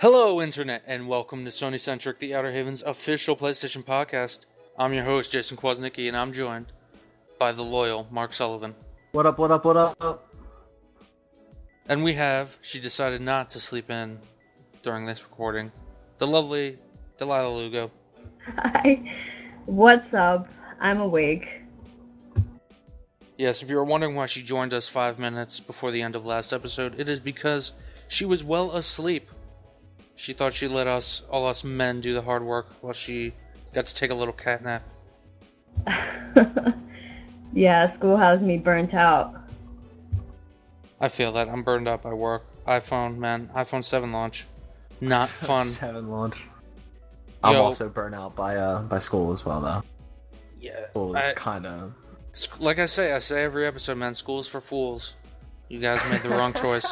Hello, Internet, and welcome to SonyCentric, the Outerhaven's official PlayStation podcast. I'm your host, Jason Kwasnicki, and I'm joined by the loyal Mark Sullivan. What up, what up, what up? And she decided not to sleep in during this recording, the lovely Delaila Lugo. Hi, what's up? I'm awake. Yes, if you were wondering why she joined us 5 minutes before the end of last episode, it is because she was well asleep. She thought she'd let all us men do the hard work while she got to take a little cat nap. Yeah, school has me burnt out. I feel that. I'm burned out by work. iPhone 7 launch. Not fun. 7 launch. I'm also burnt out by school as well, though. Yeah. School is kind of... Like I say every episode, man, school's for fools. You guys made the wrong choice.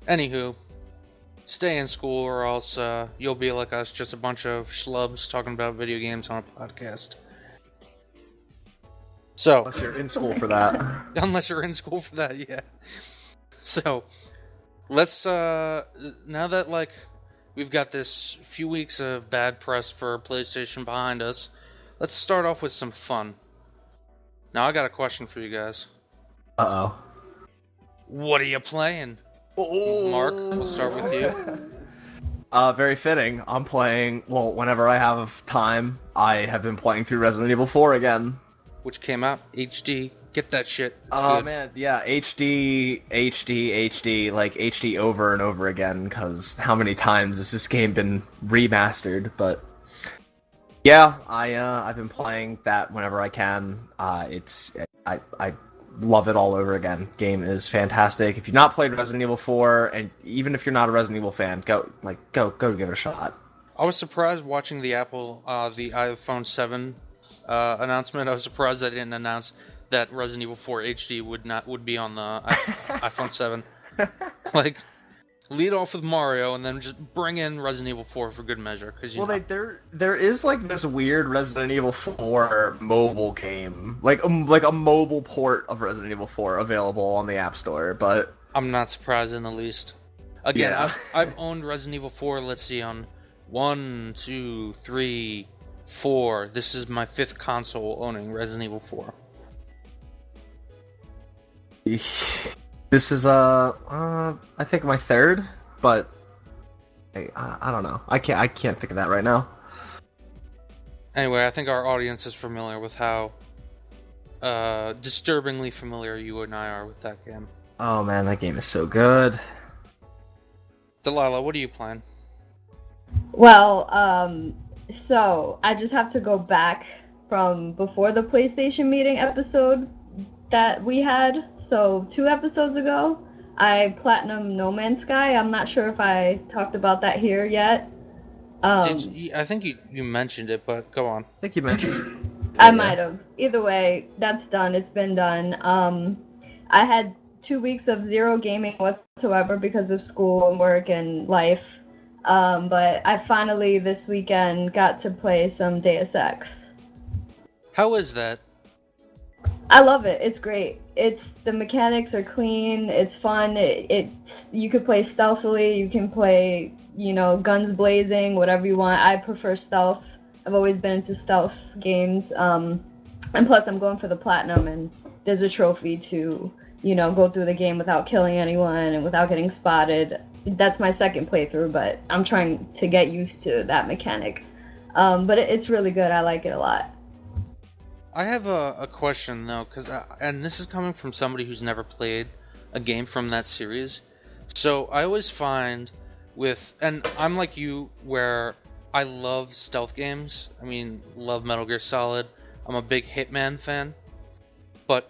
Anywho, stay in school or else you'll be like us, just a bunch of schlubs talking about video games on a podcast. So, unless you're in school for that. Unless you're in school for that, yeah. So, let's, now that, we've got this few weeks of bad press for PlayStation behind us, let's start off with some fun. Now, I got a question for you guys. Uh-oh. What are you playing? Mark, we'll start with you. Very fitting. I'm playing, whenever I have time, I have been playing through Resident Evil 4 again. Which came out HD. Get that shit. Oh, man, yeah, HD, like HD over and over again, because how many times has this game been remastered, but... Yeah, I've been playing that whenever I can. I love it all over again. Game is fantastic. If you've not played Resident Evil 4, and even if you're not a Resident Evil fan, go give it a shot. I was surprised watching the iPhone 7 announcement. I was surprised they didn't announce that Resident Evil 4 HD would be on the iPhone 7. Lead off with Mario and then just bring in Resident Evil 4 for good measure. There is this weird Resident Evil 4 mobile game, like a mobile port of Resident Evil 4 available on the App Store, but I'm not surprised in the least. Again, yeah. I've owned Resident Evil 4, let's see, on 1, 2, 3, 4. This is my 5th console owning Resident Evil 4. This is I think my 3rd, but I don't know. I can't think of that right now. Anyway, I think our audience is familiar with how disturbingly familiar you and I are with that game. Oh man, that game is so good. Delilah, what are you playing? Well, so I just have to go back from before the PlayStation meeting episode that we had. So 2 episodes ago, I platinum No Man's Sky. I'm not sure if I talked about that here yet. I think you mentioned it, but go on. I think you mentioned. I might have. Either way, that's done. It's been done. I had 2 weeks of zero gaming whatsoever because of school and work and life. But I finally this weekend got to play some Deus Ex. How is that? I love it. It's great. The mechanics are clean. It's fun. You could play stealthily. You can play, guns blazing, whatever you want. I prefer stealth. I've always been into stealth games. And plus, I'm going for the platinum, and there's a trophy to, go through the game without killing anyone and without getting spotted. That's my 2nd playthrough, but I'm trying to get used to that mechanic. But it's really good. I like it a lot. I have a question though, and this is coming from somebody who's never played a game from that series. So I always find and I'm like you, where I love stealth games. I mean, love Metal Gear Solid. I'm a big Hitman fan. But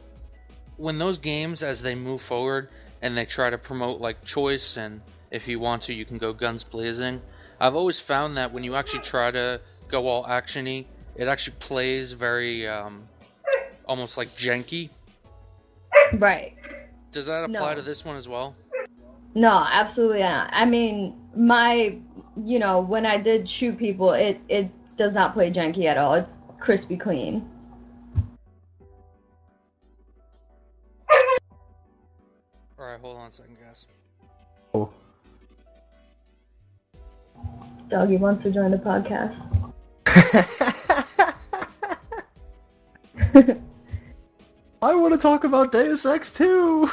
when those games, as they move forward and they try to promote choice, and if you want to, you can go guns blazing. I've always found that when you actually try to go all action-y, it actually plays very, almost janky. Right. Does that apply to this one as well? No, absolutely not. I mean, when I did shoot people, it does not play janky at all. It's crispy clean. Alright, hold on a second, guys. Oh. Doggy wants to join the podcast. I want to talk about Deus Ex too.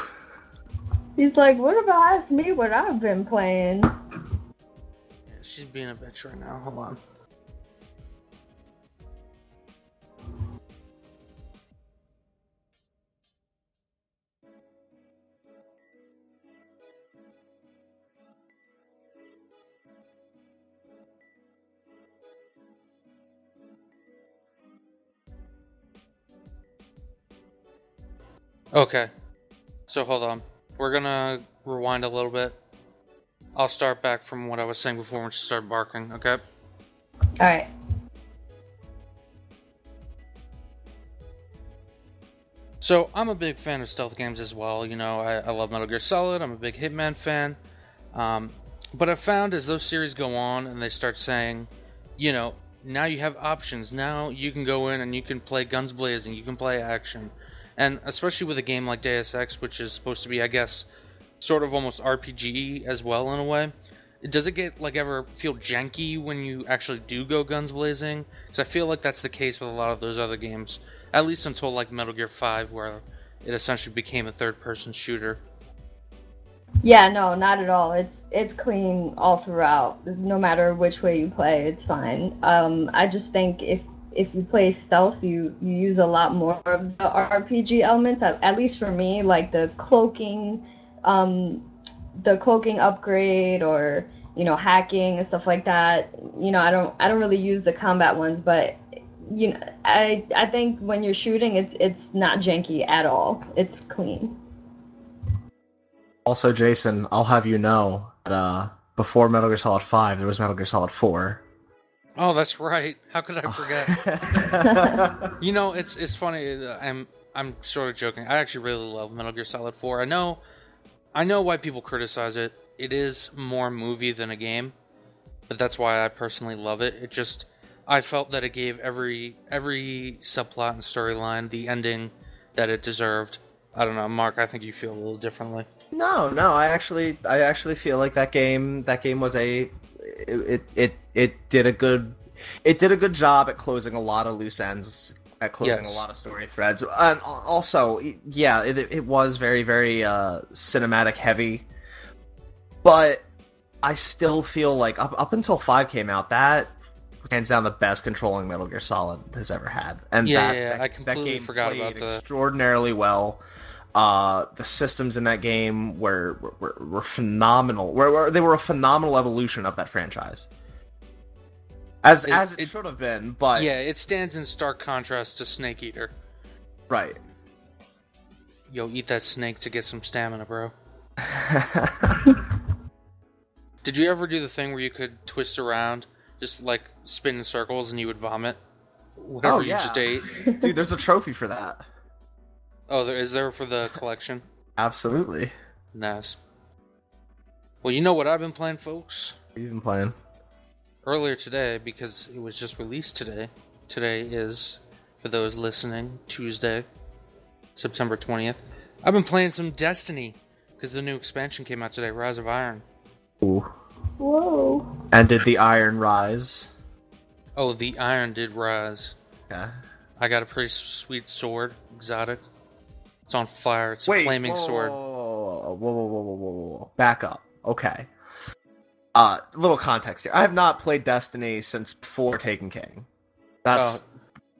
He's like, what about ask me what I've been playing? Yeah, she's being a bitch right now. Hold on. Okay, so hold on. We're gonna rewind a little bit. I'll start back from what I was saying before when she started barking, okay? Alright. So, I'm a big fan of stealth games as well. You know, I love Metal Gear Solid. I'm a big Hitman fan. But I've found as those series go on and they start saying, you know, now you have options. Now you can go in and you can play guns blazing. You can play action. And especially with a game like Deus Ex, which is supposed to be, I guess, sort of almost RPG as well in a way. Does it get, like, ever feel janky when you actually do go guns blazing? Because I feel like that's the case with a lot of those other games. At least until, like, Metal Gear 5, where it essentially became a third-person shooter. Yeah, no, not at all. It's clean all throughout. No matter which way you play, it's fine. I just think if you play stealth, you use a lot more of the RPG elements. At least for me, like the cloaking upgrade, or you know, hacking and stuff like that. You know, I don't really use the combat ones, but you know, I think when you're shooting, it's not janky at all. It's clean. Also, Jason, I'll have you know that before Metal Gear Solid 5, there was Metal Gear Solid 4. Oh, that's right. How could I forget? You know, it's funny. I'm sort of joking. I actually really love Metal Gear Solid 4. I know why people criticize it. It is more movie than a game, but that's why I personally love it. I felt that it gave every subplot and storyline the ending that it deserved. I don't know, Mark. I think you feel a little differently. No, I actually feel like that game was it did a good job at closing a lot of loose ends, at closing a lot of story threads, and also, yeah, it was very, very cinematic heavy, but I still feel like up until 5 came out, that hands down the best controlling Metal Gear Solid has ever had, and I completely forgot about that. Extraordinarily well. The systems in that game were phenomenal. They were a phenomenal evolution of that franchise, as it should have been. But yeah, it stands in stark contrast to Snake Eater. Right. Yo, eat that snake to get some stamina, bro. Did you ever do the thing where you could twist around, just like spin in circles, and you would vomit whatever you just ate? Dude, there's a trophy for that. Oh, is there for the collection? Absolutely. Nice. Well, you know what I've been playing, folks? What have you been playing? Earlier today, because it was just released today. Today is, for those listening, Tuesday, September 20th. I've been playing some Destiny, because the new expansion came out today, Rise of Iron. Ooh. Whoa. And did the iron rise? Oh, the iron did rise. Okay. I got a pretty sweet sword, exotic. It's on fire. It's a flaming sword. Whoa. Back up. Okay. Little context here. I have not played Destiny since before Taken King.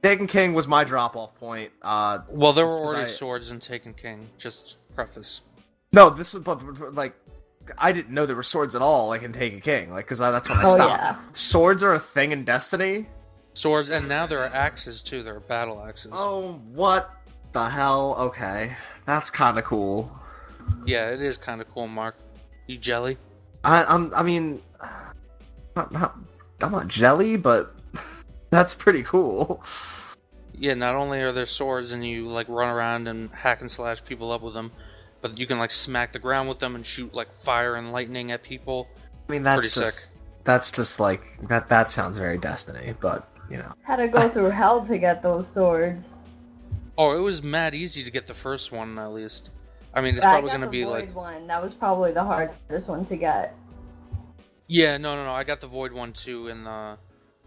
Taken King was my drop-off point. Well, there were already swords in Taken King. Just preface. No, this was like I didn't know there were swords at all, like in Taken King, like because that's when I stopped. Yeah. Swords are a thing in Destiny. Swords, and now there are axes too. There are battle axes. Oh, what the hell? Okay, that's kind of cool. Yeah, it is kind of cool, Mark. You jelly? I'm not jelly, but that's pretty cool. Yeah, not only are there swords and you like run around and hack and slash people up with them, but you can like smack the ground with them and shoot like fire and lightning at people. I mean, that's pretty just sick. That's just like that sounds very Destiny, but you know. Had to go through hell to get those swords. Oh, it was mad easy to get the first one, at least. I mean, it's I probably got going to the be Void like... one. That was probably the hardest one to get. Yeah, no. I got the Void one too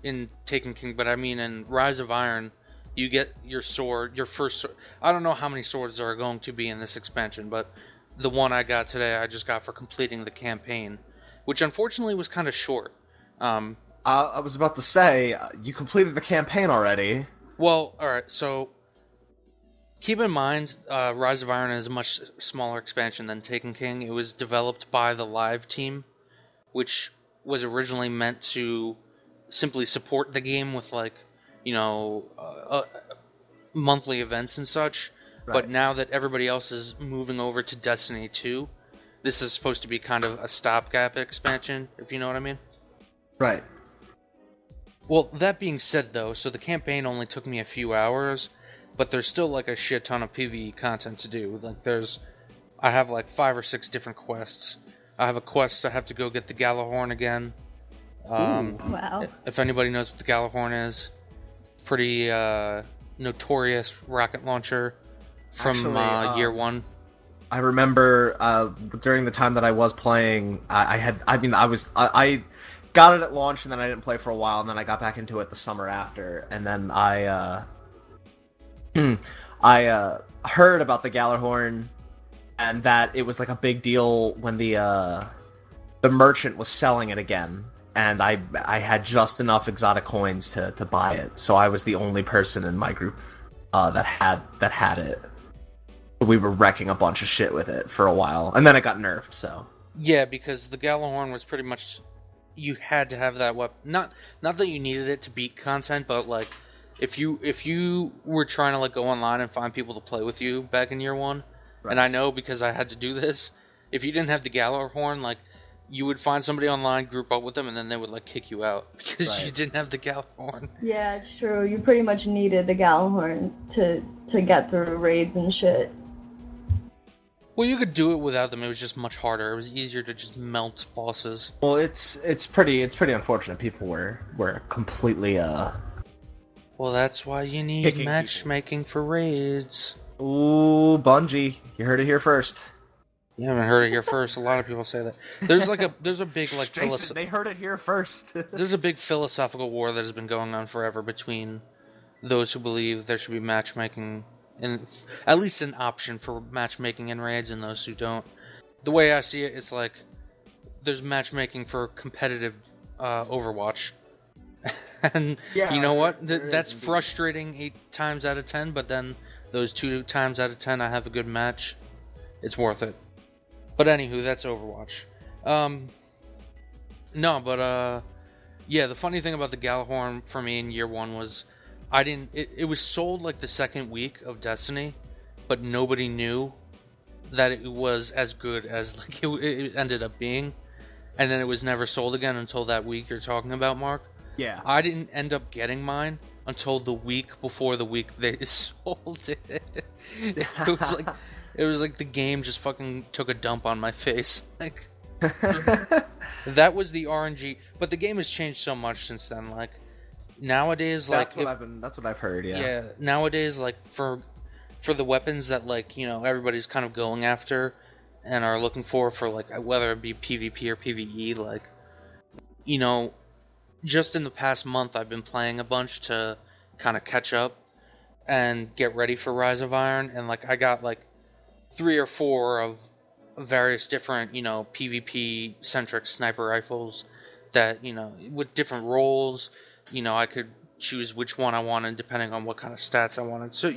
in Taken King, but I mean in Rise of Iron, you get your sword, your first sword. I don't know how many swords there are going to be in this expansion, but the one I got today, I just got for completing the campaign, which unfortunately was kind of short. I was about to say, you completed the campaign already. Well, alright, so keep in mind, Rise of Iron is a much smaller expansion than Taken King. It was developed by the Live team, which was originally meant to simply support the game with, like, monthly events and such. Right. But now that everybody else is moving over to Destiny 2, this is supposed to be kind of a stopgap expansion, if you know what I mean. Right. Well, that being said, though, so the campaign only took me a few hours, but there's still, like, a shit ton of PvE content to do. Like, I have, like, 5 or 6 different quests. I have a quest I have to go get the Galahorn again. Wow. If anybody knows what the Galahorn is, pretty notorious rocket launcher from year 1. I remember during the time that I was playing, I got it at launch and then I didn't play for a while, and then I got back into it the summer after, and then I heard about the Galahorn and that it was like a big deal when the merchant was selling it again, and I had just enough exotic coins to buy it, so I was the only person in my group that had it. We were wrecking a bunch of shit with it for a while, and then it got nerfed. So yeah, because the Galahorn was pretty much, you had to have that weapon. Not that you needed it to beat content, but like if you were trying to like go online and find people to play with you back in year 1, right. And I know because I had to do this. If you didn't have the Galahorn, like you would find somebody online, group up with them, and then they would like kick you out because right. You didn't have the Galahorn. Yeah, it's true. You pretty much needed the Galahorn to get through raids and shit. Well, you could do it without them. It was just much harder. It was easier to just melt bosses. Well, it's pretty unfortunate. People were completely Well, that's why you need matchmaking for raids. Ooh, Bungie, you heard it here first. You haven't heard it here first. A lot of people say that. There's a big like Jason, they heard it here first. There's a big philosophical war that has been going on forever between those who believe there should be matchmaking, and at least an option for matchmaking in raids, and those who don't. The way I see it, it's like there's matchmaking for competitive Overwatch. And yeah, you know what? That's frustrating 8 times out of 10, but then those 2 times out of 10 I have a good match. It's worth it. But anywho, that's Overwatch. Yeah, the funny thing about the Galahorn for me in year 1 was it was sold like the second week of Destiny, but nobody knew that it was as good as like it ended up being, and then it was never sold again until that week you're talking about, Mark. Yeah. I didn't end up getting mine until the week before the week they sold it. It was like the game just fucking took a dump on my face. Like that was the RNG, but the game has changed so much since then. Like nowadays, that's what I've heard. Yeah. Yeah. Nowadays, like for the weapons that like everybody's kind of going after and are looking for like whether it be PvP or PvE, like just in the past month I've been playing a bunch to kind of catch up and get ready for Rise of Iron, and like I got like 3 or 4 of various different, PvP centric sniper rifles that, with different roles, I could choose which one I wanted depending on what kind of stats I wanted. So,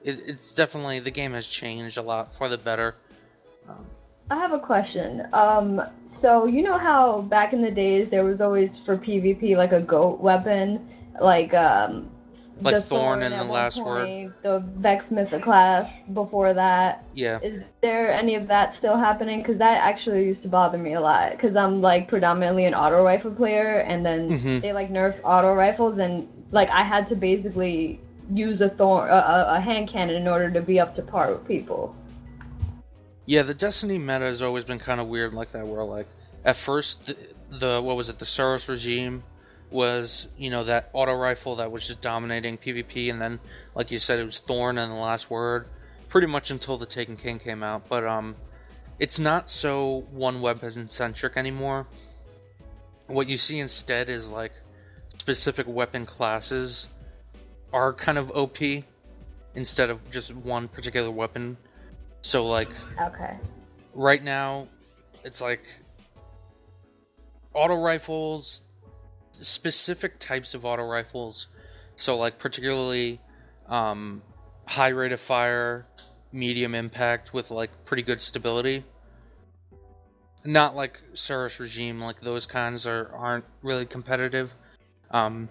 it's definitely, the game has changed a lot for the better. I have a question. So you know how back in the days there was always for PvP like a goat weapon, like the Thorn in the Last Word, the Vex Mythoclast before that. Yeah. Is there any of that still happening? Because that actually used to bother me a lot. Because I'm like predominantly an auto rifle player, and then they like nerfed auto rifles, and like I had to basically use a hand cannon in order to be up to par with people. Yeah, the Destiny meta has always been kind of weird like that, where like at first the what was it, the Soros regime was, that auto rifle that was just dominating PvP, and then, like you said, it was Thorn and the Last Word pretty much until the Taken King came out, but it's not so one weapon centric anymore. What you see instead is like specific weapon classes are kind of OP instead of just one particular weapon. So like, Okay. right now, it's like auto rifles, specific types of auto rifles. So like particularly high rate of fire, medium impact with like pretty good stability. Not like Surus Regime, like those kinds aren't really competitive. The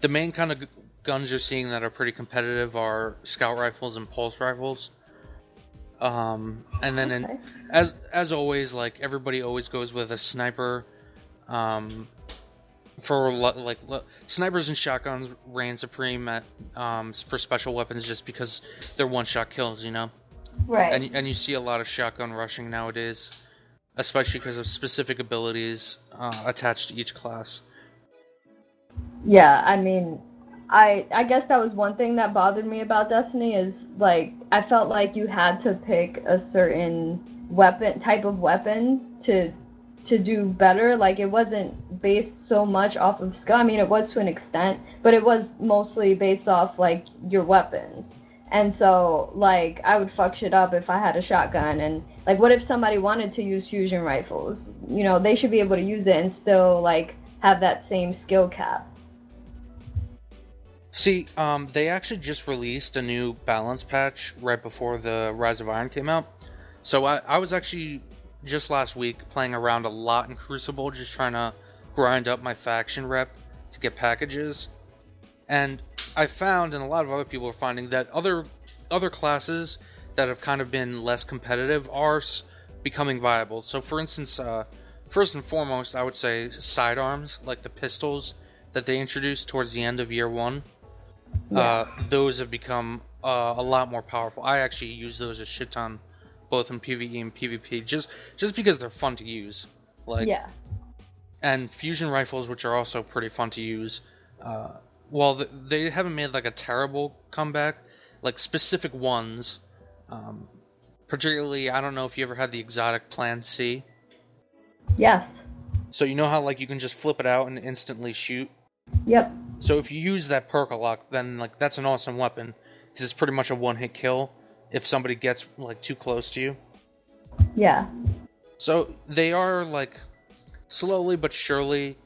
main kind of guns you're seeing that are pretty competitive are scout rifles and pulse rifles. And then as always, like everybody always goes with a sniper. Snipers and shotguns reign supreme at for special weapons just because they're one-shot kills, you know. Right. And you see a lot of shotgun rushing nowadays, especially because of specific abilities attached to each class. Yeah, I mean, I guess that was one thing that bothered me about Destiny is like I felt like you had to pick a certain type of weapon to do better. Like it wasn't based so much off of skill. I mean, it was to an extent, but it was mostly based off like your weapons. And so like I would fuck shit up if I had a shotgun, and like what if somebody wanted to use fusion rifles? You know, they should be able to use it and still like have that same skill cap. See, they actually just released a new balance patch right before the Rise of Iron came out. So I was actually just last week playing around a lot in Crucible, just trying to grind up my faction rep to get packages. And I found, and a lot of other people are finding, that other classes that have kind of been less competitive are becoming viable. So for instance, first and foremost, I would say sidearms, like the pistols that they introduced towards the end of year one. Yeah. Those have become a lot more powerful. I actually use those a shit ton, both in PvE and PvP, just because they're fun to use. Like, yeah. And fusion rifles, which are also pretty fun to use. While they haven't made like a terrible comeback, like specific ones, particularly, I don't know if you ever had the exotic Plan C. Yes. So you know how like you can just flip it out and instantly shoot? Yep. So if you use that perk a lot, then like that's an awesome weapon, because it's pretty much a one-hit kill if somebody gets like too close to you. Yeah. So they are like slowly but surely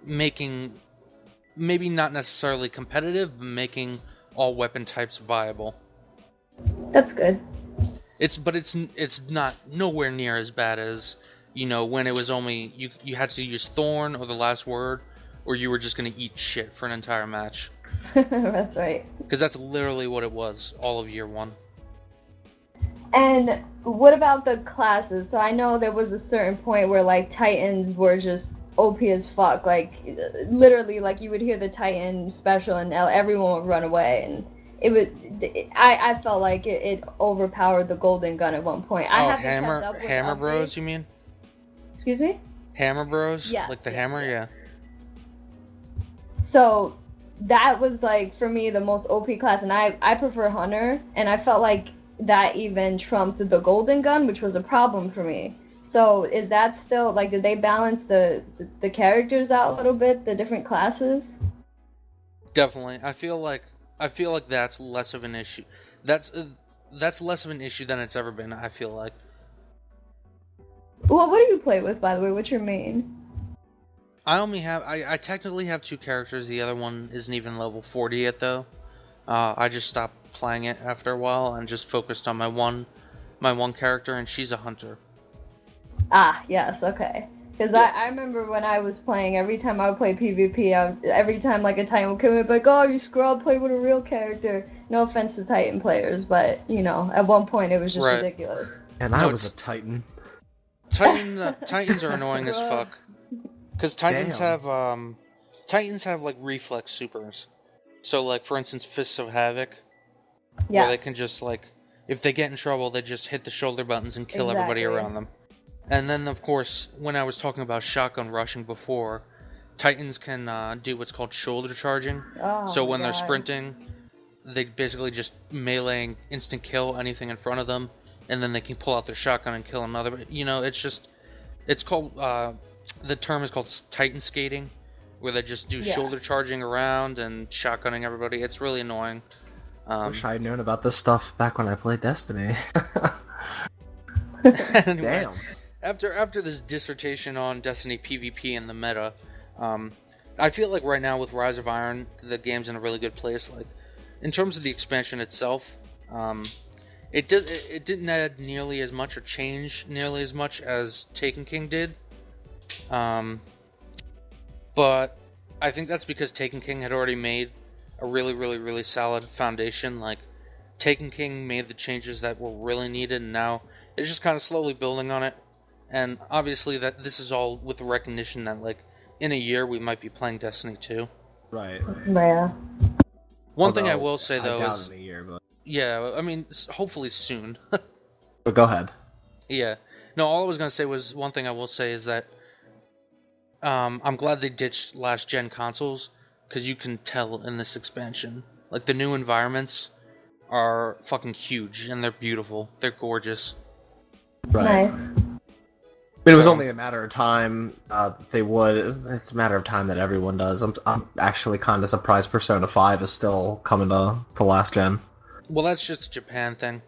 making, maybe not necessarily competitive, but making all weapon types viable. That's good. It's not nowhere near as bad as, you know, when it was only you had to use Thorn or the Last Word, or you were just gonna eat shit for an entire match. That's right. Because that's literally what it was all of year one. And what about the classes? So I know there was a certain point where like Titans were just OP as fuck. Like literally, like you would hear the Titan special and everyone would run away, and I felt like it overpowered the golden gun at one point. Hammer Bros, you mean? Excuse me? Hammer Bros? Yeah. Like the hammer, yeah. So that was like for me the most OP class, and I prefer Hunter, and I felt like that even trumped the golden gun, which was a problem for me. So is that still like, did they balance the characters out a little bit, the different classes? Definitely. I feel like that's less of an issue. That's less of an issue than it's ever been, I feel like. Well, what do you play with, by the way? What's your main? I technically have two characters. The other one isn't even level 40 yet, though. I just stopped playing it after a while and just focused on my one character, and she's a hunter. Ah, yes, okay. Because yeah. I remember when I was playing, every time I would play PvP, every time like a Titan would come in, like, oh, you scrub, play with a real character. No offense to Titan players, but, you know, at one point it was just ridiculous. And I was a Titan. Titans are annoying as fuck. Because Titans have like reflex supers. So like for instance Fists of Havoc. Yeah. Where they can just like, if they get in trouble, they just hit the shoulder buttons and kill everybody around them. And then of course, when I was talking about shotgun rushing before, Titans can do what's called shoulder charging. Oh, so when they're sprinting, they basically just meleeing instant kill anything in front of them, and then they can pull out their shotgun and kill another. You know, it's called the term is called Titan skating, where they just do shoulder charging around and shotgunning everybody. It's really annoying. Wish I had known about this stuff back when I played Destiny. Anyway, Damn. After this dissertation on Destiny PvP and the meta, I feel like right now with Rise of Iron, the game's in a really good place. Like, in terms of the expansion itself, it didn't add nearly as much or change nearly as much as Taken King did. But I think that's because Taken King had already made a really, really, really solid foundation. Like, Taken King made the changes that were really needed, and now it's just kind of slowly building on it. And obviously that this is all with the recognition that, like, in a year we might be playing Destiny 2. Right. Yeah. One thing I will say, though, I doubt is... in a year, but... Yeah, I mean, hopefully soon. But go ahead. Yeah. No, all I was going to say was, one thing I will say is that I'm glad they ditched last-gen consoles, because you can tell in this expansion. Like, the new environments are fucking huge, and they're beautiful. They're gorgeous. Right. Nice. It was only a matter of time they would. It's a matter of time that everyone does. I'm actually kind of surprised Persona 5 is still coming to last gen. Well, that's just a Japan thing.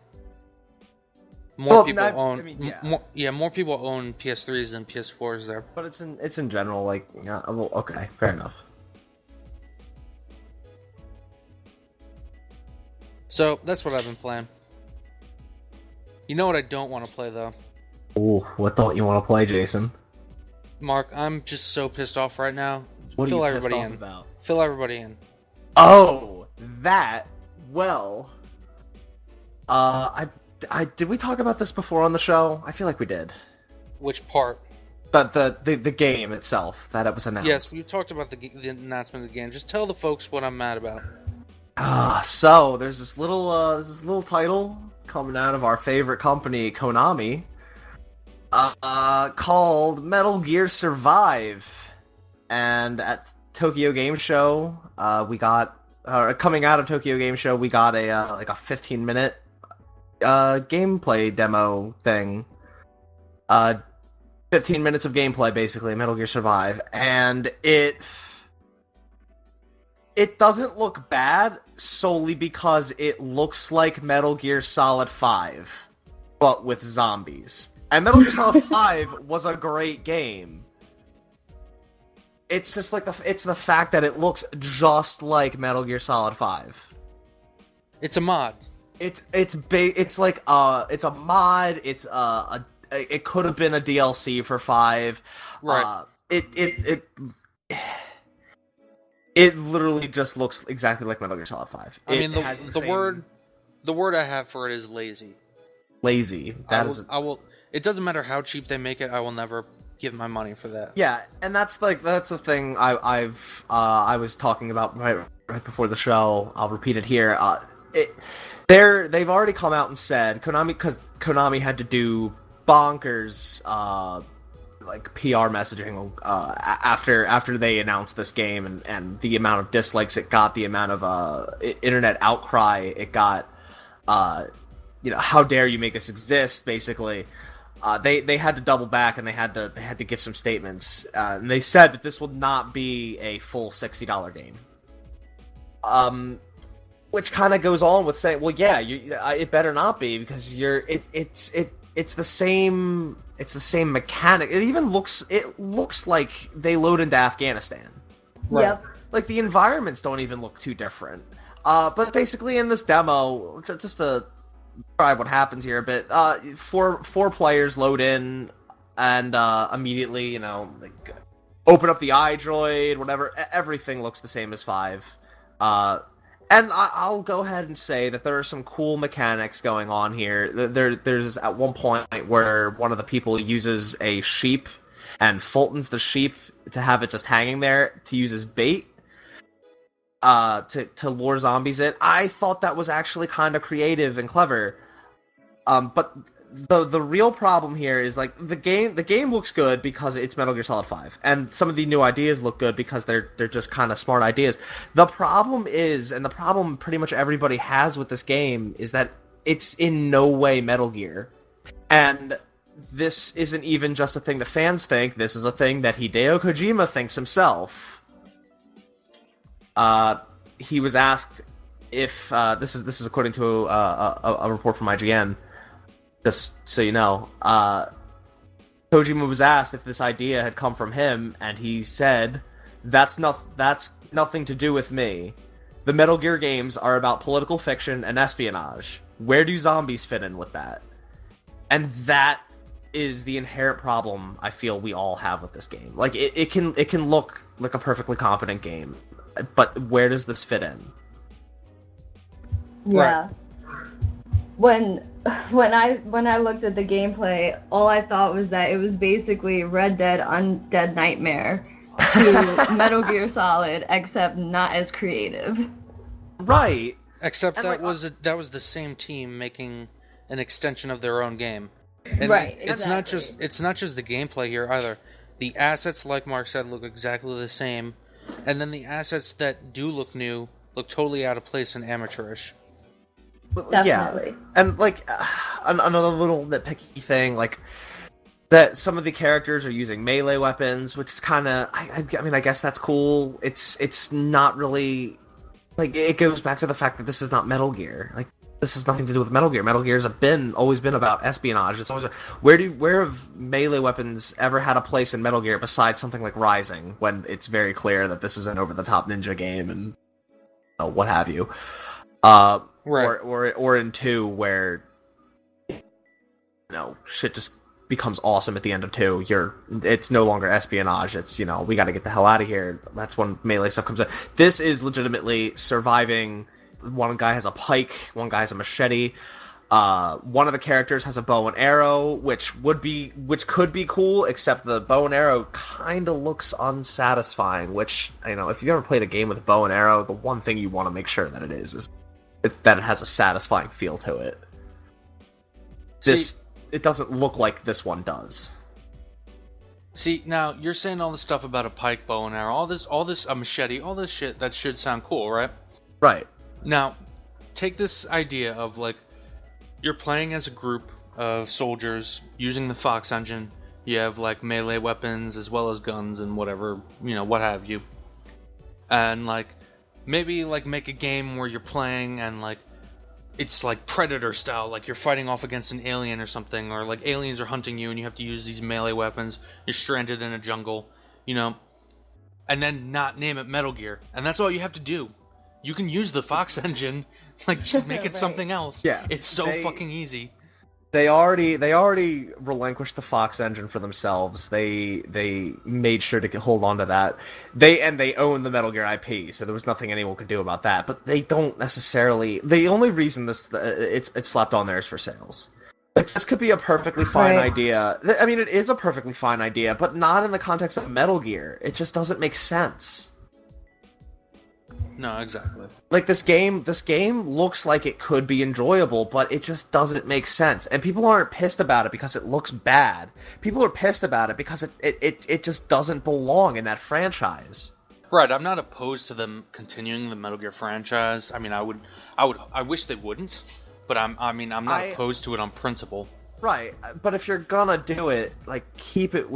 More people own. I mean, yeah. More people own PS3s than PS4s there. But it's in general, like, yeah, well, okay, fair enough. So that's what I've been playing. You know what I don't want to play though? Ooh, what don't you want to play, Jason? Mark, I'm just so pissed off right now. What Fill are you everybody pissed off in. about? Fill everybody in. Oh, that. Well, did we talk about this before on the show? I feel like we did. Which part? But the game itself that it was announced. Yes, we talked about the announcement of the game. Just tell the folks what I'm mad about. So there's this little title coming out of our favorite company, Konami, called Metal Gear Survive. And at Tokyo Game Show, coming out of Tokyo Game Show, we got a 15-minute gameplay demo thing. 15 minutes of gameplay, basically, Metal Gear Survive, and it doesn't look bad solely because it looks like Metal Gear Solid 5, but with zombies. And Metal Gear Solid 5 was a great game. It's just like it's the fact that it looks just like Metal Gear Solid 5. It's a mod. It's like it's a mod. It's it could have been a DLC for 5. Right. It literally just looks exactly like Metal Gear Solid 5. I mean, the word I have for it is lazy. Lazy. I will. It doesn't matter how cheap they make it. I will never give my money for that. Yeah, and that's the thing I was talking about right before the show. I'll repeat it here. They've already come out and said Konami had to do bonkers like PR messaging after they announced this game and the amount of dislikes it got, the amount of internet outcry it got. How dare you make this exist? Basically, they had to double back and they had to give some statements. And they said that this will not be a full $60 game. Which kind of goes on with saying, well, yeah, it better not be because it's the same mechanic. It looks like they load into Afghanistan. Right. Yep. Like the environments don't even look too different. But basically in this demo, just to describe what happens here a bit, four players load in and immediately, open up the iDroid, whatever. Everything looks the same as 5. And I'll go ahead and say that there are some cool mechanics going on here. There's at one point where one of the people uses a sheep and Fultons the sheep to have it just hanging there to use as bait to lure zombies in. I thought that was actually kind of creative and clever. But the real problem here is like the game looks good because it's Metal Gear Solid 5, and some of the new ideas look good because they're just kind of smart ideas. The problem is, and the problem pretty much everybody has with this game, is that it's in no way Metal Gear. And this isn't even just a thing that fans think, this is a thing that Hideo Kojima thinks himself. He was asked if this is according to a report from IGN. Just so you know, Kojima was asked if this idea had come from him, and he said, "That's nothing to do with me. The Metal Gear games are about political fiction and espionage. Where do zombies fit in with that?" And that is the inherent problem I feel we all have with this game. Like it can look like a perfectly competent game, but where does this fit in? Yeah. Right. When I looked at the gameplay, all I thought was that it was basically Red Dead Undead Nightmare to Metal Gear Solid, except not as creative. Right. Except And that like, that was the same team making an extension of their own game. And Right, it's exactly. not just the gameplay here either. The assets, like Mark said, look exactly the same, and then the assets that do look new look totally out of place and amateurish. Definitely. Yeah, and like another little nitpicky thing, like that some of the characters are using melee weapons, which is kind of, I mean, I guess that's cool. It's not really, like, it goes back to the fact that this is not Metal Gear. Like, this has nothing to do with Metal Gear. Metal Gear's always been about espionage. It's always where have melee weapons ever had a place in Metal Gear besides something like Rising, when it's very clear that this is an over-the-top ninja game and what have you. Right. Or in 2, where shit just becomes awesome at the end of 2. It's no longer espionage. It's we got to get the hell out of here. That's when melee stuff comes in. This is legitimately surviving. One guy has a pike. One guy has a machete. One of the characters has a bow and arrow, which could be cool. Except the bow and arrow kind of looks unsatisfying. Which if you've ever played a game with a bow and arrow, the one thing you want to make sure that it is that it has a satisfying feel to it. It doesn't look like this one does. See, now you're saying all this stuff about a pike, bow and arrow, all this a machete, all this shit that should sound cool, right? Right. Now, take this idea of like you're playing as a group of soldiers using the Fox engine. You have like melee weapons as well as guns and whatever, what have you. And like maybe like make a game where you're playing and like it's like Predator style, like you're fighting off against an alien or something, or like aliens are hunting you and you have to use these melee weapons. You're stranded in a jungle, and then not name it Metal Gear. And that's all you have to do. You can use the Fox engine, like just make it Right. something else. Yeah, it's so fucking easy. They already relinquished the Fox engine for themselves. They made sure to hold on to that. They own the Metal Gear IP, so there was nothing anyone could do about that. But they don't necessarily. The only reason it's slapped on there is for sales. Like, this could be a perfectly fine idea. I mean, it is a perfectly fine idea, but not in the context of Metal Gear. It just doesn't make sense. No, exactly. Like, this game looks like it could be enjoyable, but it just doesn't make sense. And people aren't pissed about it because it looks bad. People are pissed about it because it just doesn't belong in that franchise. Right, I'm not opposed to them continuing the Metal Gear franchise. I mean, I wish they wouldn't, but I'm not opposed to it on principle. Right, but if you're gonna do it, like, keep it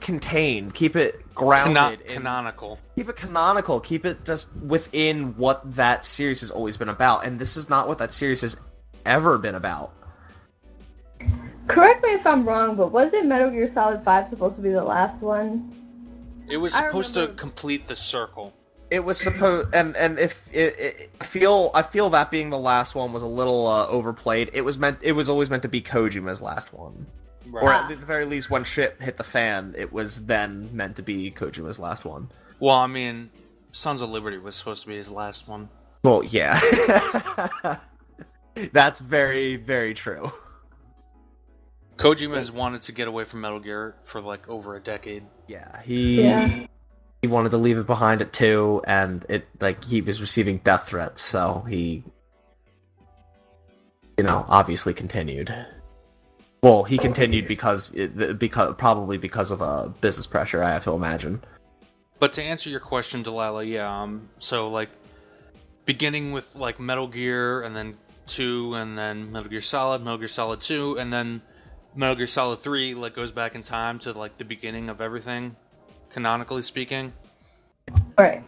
contained, keep it grounded. Canonical. Keep it canonical, keep it just within what that series has always been about, and this is not what that series has ever been about. Correct me if I'm wrong, but wasn't Metal Gear Solid 5 supposed to be the last one? It was supposed to complete the circle. It was supposed, and if I feel that being the last one was a little overplayed. It was always meant to be Kojima's last one, Right. or at the very least, when shit hit the fan, it was then meant to be Kojima's last one. Well, I mean, Sons of Liberty was supposed to be his last one. Well, yeah, that's very, very true. Kojima has wanted to get away from Metal Gear for like over a decade. Yeah, he wanted to leave it behind at 2, and he was receiving death threats, so he obviously continued. Well, he continued because probably because of business pressure, I have to imagine. But to answer your question, Delaila, yeah, so like beginning with like Metal Gear and then 2 and then Metal Gear Solid 2, and then Metal Gear Solid 3 like goes back in time to like the beginning of everything, canonically speaking. Right.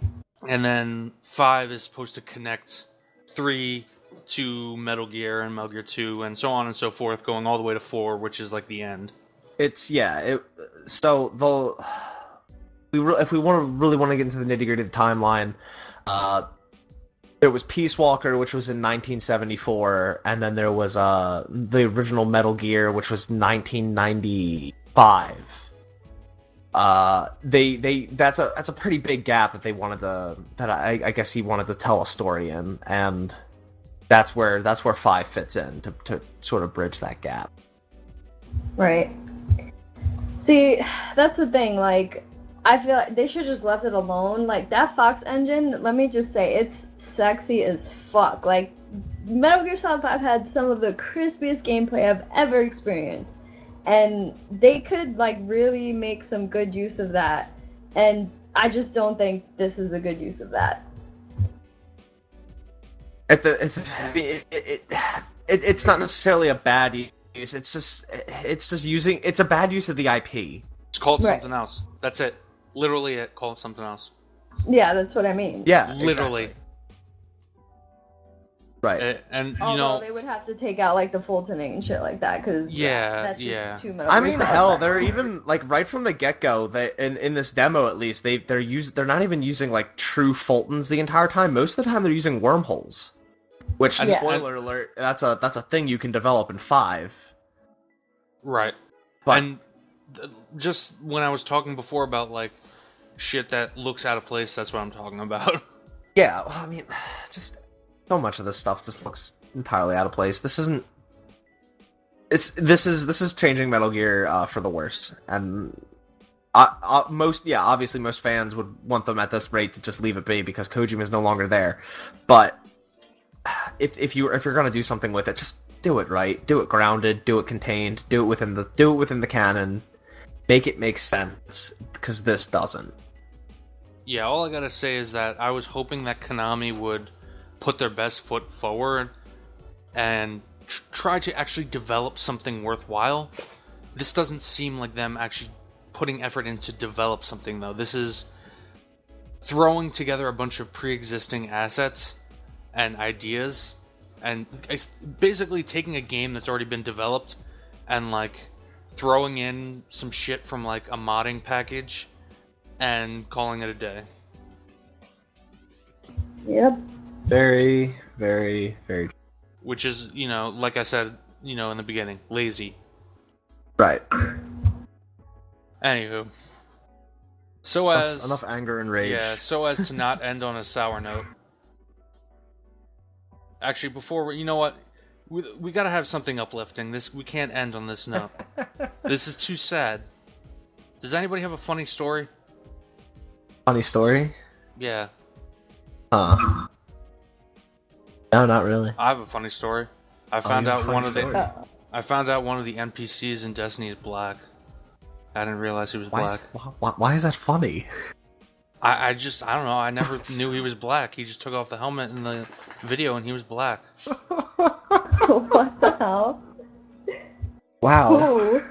And then 5 is supposed to connect 3 to Metal Gear and Metal Gear 2 and so on and so forth, going all the way to 4, which is like the end. If we really want to get into the nitty-gritty of the timeline, there was Peace Walker, which was in 1974, and then there was the original Metal Gear, which was 1995. That's a pretty big gap that they wanted to, I guess he wanted to tell a story in, and that's where 5 fits in to sort of bridge that gap. Right. See, that's the thing, like, I feel like they should just left it alone. Like, that Fox engine, let me just say, it's sexy as fuck. Like, Metal Gear Solid 5 had some of the crispiest gameplay I've ever experienced. And they could, like, really make some good use of that. And I just don't think this is a good use of that. It's not necessarily a bad use. It's just it's a bad use of the IP. Just call it something else. That's it. Literally it. Call it something else. Yeah, that's what I mean. Yeah, literally. Exactly. Right. And although they would have to take out like the Fultoning and shit like that, because that's just too much. I mean, hell, they're even like right from the get-go. They in this demo at least they're not even using like true Fultons the entire time. Most of the time they're using wormholes. Which, spoiler alert, that's a thing you can develop in 5. Right. But, and just when I was talking before about like shit that looks out of place, that's what I'm talking about. Yeah, well, I mean, just so much of this stuff just looks entirely out of place. This is changing Metal Gear for the worse, and obviously most fans would want them at this rate to just leave it be because Kojima is no longer there. But if you're gonna do something with it, just do it right, do it grounded, do it contained, do it within the canon, make it make sense, because this doesn't. Yeah, all I gotta say is that I was hoping that Konami would put their best foot forward and try to actually develop something worthwhile. This doesn't seem like them actually putting effort into develop something, though. This is throwing together a bunch of pre-existing assets and ideas, and basically taking a game that's already been developed and like throwing in some shit from like a modding package and calling it a day. Yep. Very, very, very. Which is, like I said, in the beginning, lazy. Right. Anywho. Enough anger and rage. Yeah, so as to not end on a sour note. Actually, before you know what, we gotta have something uplifting. We can't end on this note. This is too sad. Does anybody have a funny story? Funny story? Yeah. No, not really. I have a funny story. I found out one of the NPCs in Destiny is black. I didn't realize he was black. Why is that funny? I don't know. I never knew he was black. He just took off the helmet in the video and he was black. What the hell? Wow.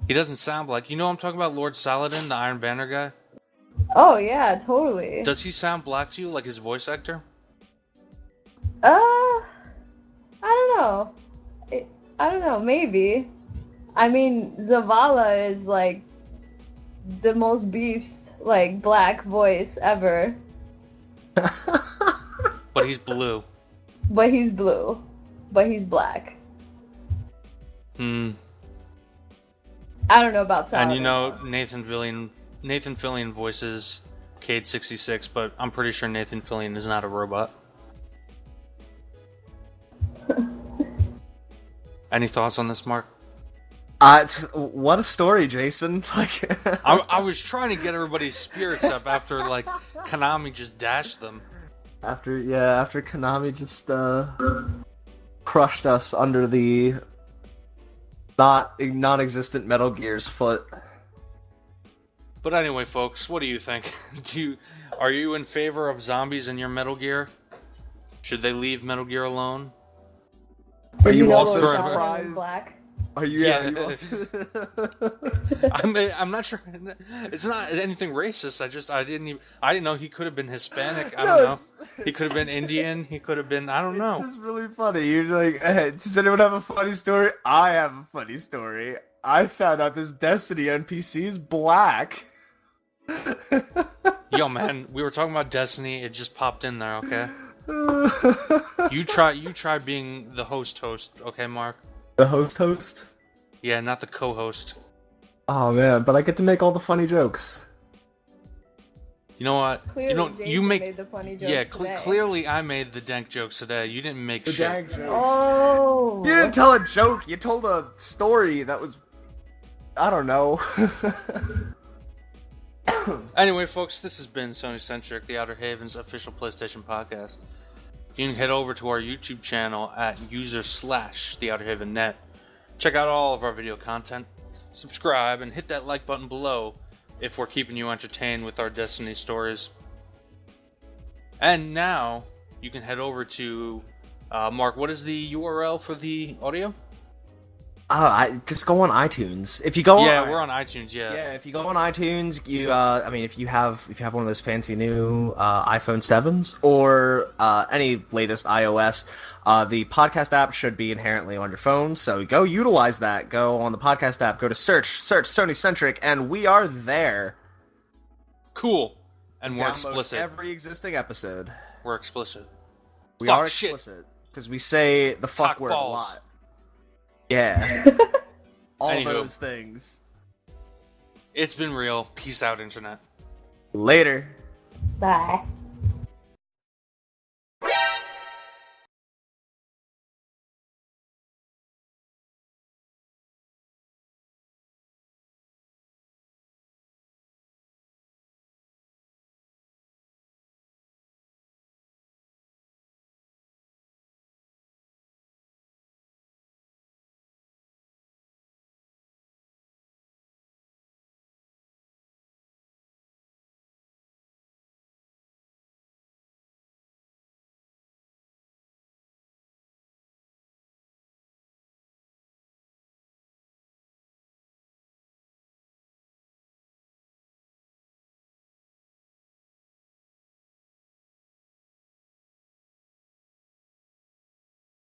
He doesn't sound black. You know what I'm talking about? Lord Saladin, the Iron Banner guy? Oh, yeah, totally. Does he sound black to you, like his voice actor? I don't know. I don't know, maybe. I mean, Zavala is, like, the most beast, like, black voice ever. But he's blue. But he's blue. But he's black. I don't know about Saladin. And Nathan Fillion voices Cade 66, but I'm pretty sure Nathan Fillion is not a robot. Any thoughts on this, Mark? What a story, Jason! Like, I was trying to get everybody's spirits up after like Konami just dashed them. After Konami just crushed us under the non-existent Metal Gear's foot. But anyway, folks, what do you think? Are you in favor of zombies in your Metal Gear? Should they leave Metal Gear alone? Are you know also what was surprised? Black? Are you? Yeah. Are you also... I'm not sure. It's not anything racist. I didn't know he could have been Hispanic. I don't know. He could have been Indian. He could have been. I don't know. It's just really funny. You're like, hey, does anyone have a funny story? I have a funny story. I found out this Destiny NPC is black. Yo, man, we were talking about Destiny. It just popped in there. Okay. You try being the host. Okay, Mark. The host? Yeah, not the co-host. Oh man, but I get to make all the funny jokes. You know what? Clearly, You make made the funny jokes yeah. today. Clearly, I made the dank jokes today. You didn't make The shit. dank jokes. Oh. You didn't tell a joke. You told a story that was, I don't know. Anyway, folks, this has been SonyCentric, the Outerhaven's official PlayStation podcast. You can head over to our YouTube channel at user/theouterhavennet. Check out all of our video content, subscribe, and hit that like button below if we're keeping you entertained with our Destiny stories. And now, you can head over to, Mark, what is the URL for the audio? I just go on iTunes. If you go Yeah, we're on iTunes, yeah. Yeah, if you go on iTunes, you if you have one of those fancy new iPhone 7s or any latest iOS, the podcast app should be inherently on your phone. So go utilize that. Go on the podcast app. Go to search SonyCentric, and we are there. Cool. And we're Download explicit. every existing episode. We're explicit. We Fuck are shit. explicit because we say the fuck Cock word balls. a lot. Yeah. All Anywho. those things. It's been real. Peace out, Internet. Later. Bye.